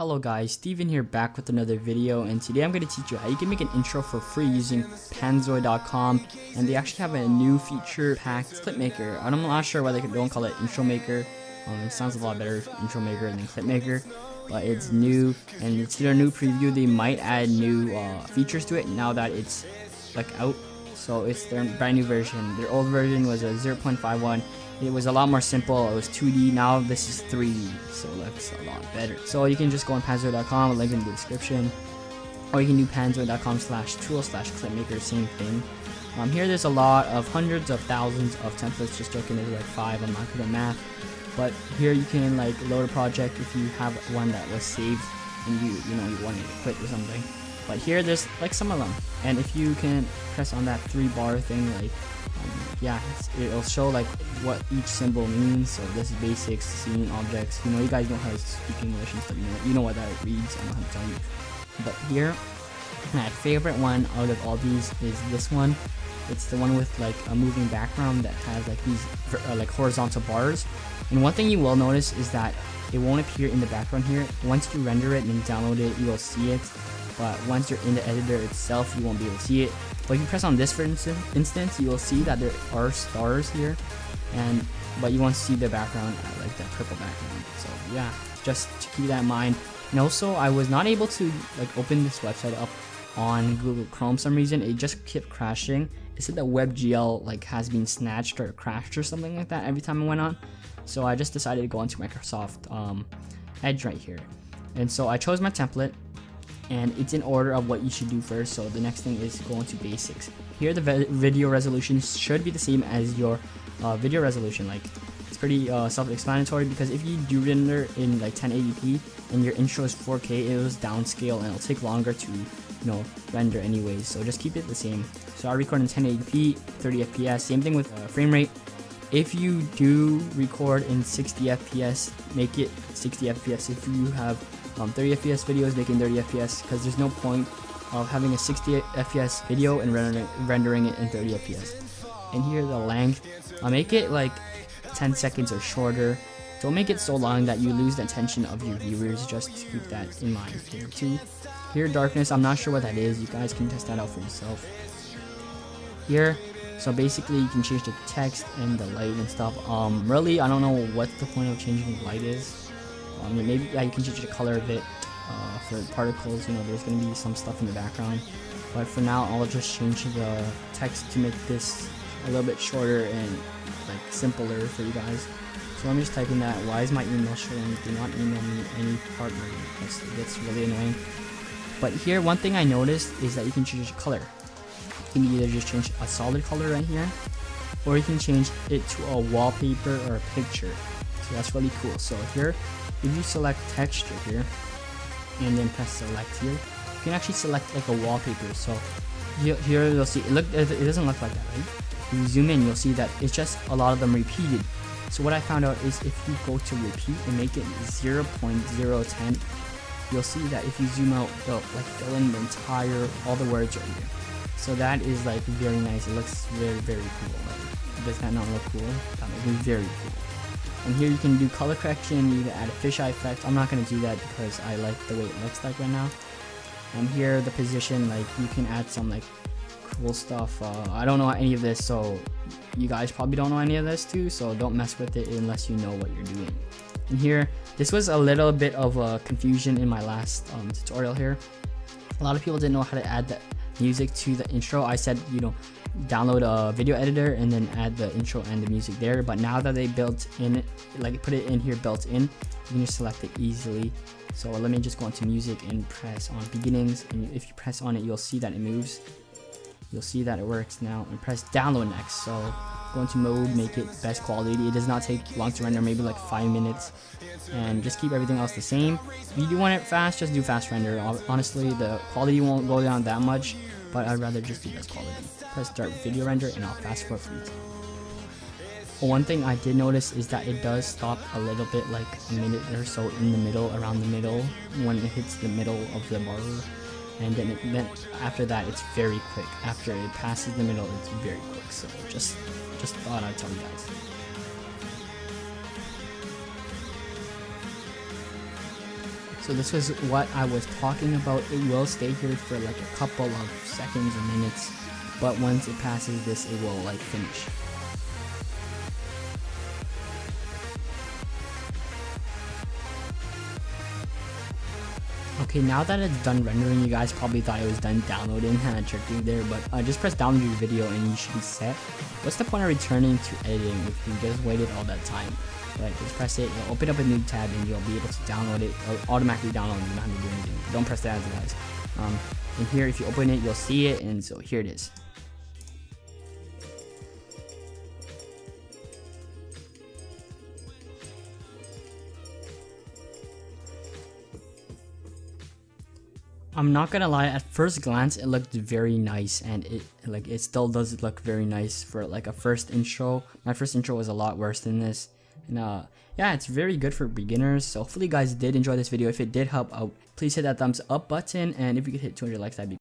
Hello guys, Steven here back with another video, and today I'm going to teach you how you can make an intro for free using Panzoid.com. And they actually have a new feature packed clip maker. I'm not sure why they don't call it intro maker. It sounds a lot better, intro maker, than clip maker, but it's new and it's their new preview. They might add new features to it now that it's like out. So it's their brand new version. Their old version was a 0.51. It was a lot more simple. It was 2D. Now this is 3D, so it looks a lot better. So you can just go on Panzoid.com, link in the description, or you can do panzoid.com/tool/clipmaker, same thing. Here there's a lot of hundreds of thousands of templates. Just joking, there's like 5. I'm not good at math, but here you can like load a project if you have one that was saved and you wanted to quit or something. But here there's like some of them, and if you can press on that 3-bar thing, like yeah, it'll show like what each symbol means. So this is basics, scene, objects. You guys know how to speak English and stuff. You know what that reads. I don't have to tell you. But here, my favorite one out of all these is this one. It's the one with like a moving background that has like these like horizontal bars. And one thing you will notice is that it won't appear in the background here. Once you render it and download it, you'll see it. But once you're in the editor itself, you won't be able to see it. But if you press on this, for instance, you will see that there are stars here, but you won't see the background, like that purple background. So yeah, just to keep that in mind. And also, I was not able to like open this website up on Google Chrome for some reason. It just kept crashing. It said that WebGL like has been snatched or crashed or something like that every time I went on. So I just decided to go into Microsoft Edge right here. And so I chose my template. And it's in order of what you should do first. So the next thing is go into basics. Here the video resolution should be the same as your video resolution. Like it's pretty self-explanatory, because if you do render in like 1080p and your intro is 4K, it was downscale and it'll take longer to render anyways. So just keep it the same. So I record in 1080p, 30 FPS. Same thing with frame rate. If you do record in 60 FPS, make it 60 FPS. If you have 30 FPS videos, making 30 FPS, because there's no point of having a 60 FPS video and rendering it in 30 FPS. And here the length, I'll make it like 10 seconds or shorter. Don't make it so long that you lose the attention of your viewers. Just keep that in mind here too. Here darkness, I'm not sure what that is. You guys can test that out for yourself. Here, so basically you can change the text and the light and stuff. Really, I don't know what the point of changing the light is. Maybe you can change the color of it for particles. There's going to be some stuff in the background, but for now I'll just change the text to make this a little bit shorter and like simpler for you guys. So I'm just typing that. Why is my email showing? Do not email me any partner. That's really annoying. But here, one thing I noticed is that you can change the color. You can either just change a solid color right here, or you can change it to a wallpaper or a picture. So that's really cool. So here, if you select texture here and then press select here, you can actually select like a wallpaper. So here you'll see it doesn't look like that, right? If you zoom in, you'll see that it's just a lot of them repeated. So what I found out is if you go to repeat and make it 0.010, you'll see that if you zoom out, it'll like fill in all the words right here. So that is like very nice. It looks very, very cool. Like, does that not look cool? That looks very cool. And here you can do color correction, you can add a fisheye effect. I'm not going to do that because I like the way it looks like right now. And here the position, like you can add some like cool stuff. I don't know any of this, so you guys probably don't know any of this too, so don't mess with it unless you know what you're doing. And here, this was a little bit of a confusion in my last tutorial here. A lot of people didn't know how to add the music to the intro. I said, download a video editor and then add the intro and the music there. But now that they built in it, like put it in here built in, you can just select it easily. So let me just go into music and press on beginnings. And if you press on it, you'll see that it moves. You'll see that it works now. And press download next. So go into mode, make it best quality. It does not take long to render, maybe like 5 minutes. And just keep everything else the same. If you do want it fast, just do fast render. Honestly, the quality won't go down that much, but I'd rather just do best quality. Press start video render and I'll fast forward for you. One thing I did notice is that it does stop a little bit, like a minute or so in the middle, around the middle, when it hits the middle of the bar. And then after that, it's very quick. After it passes the middle, it's very quick. So just thought I'd tell you guys. So this was what I was talking about. It will stay here for like a couple of seconds or minutes, but once it passes this, it will like finish. Okay, now that it's done rendering, you guys probably thought it was done downloading, and I tricked you there, but just press download your video and you should be set. What's the point of returning to editing if you just waited all that time? Right, just press it, it'll open up a new tab and you'll be able to download it. It'll automatically download, you don't have to do anything. Don't press that, guys. And here, if you open it, you'll see it, and so here it is. I'm not gonna lie, at first glance it looked very nice, and it still does look very nice for like a first intro. My first intro was a lot worse than this, and yeah, it's very good for beginners. So hopefully you guys did enjoy this video. If it did help out, please hit that thumbs up button, and if you could hit 200 likes, that'd be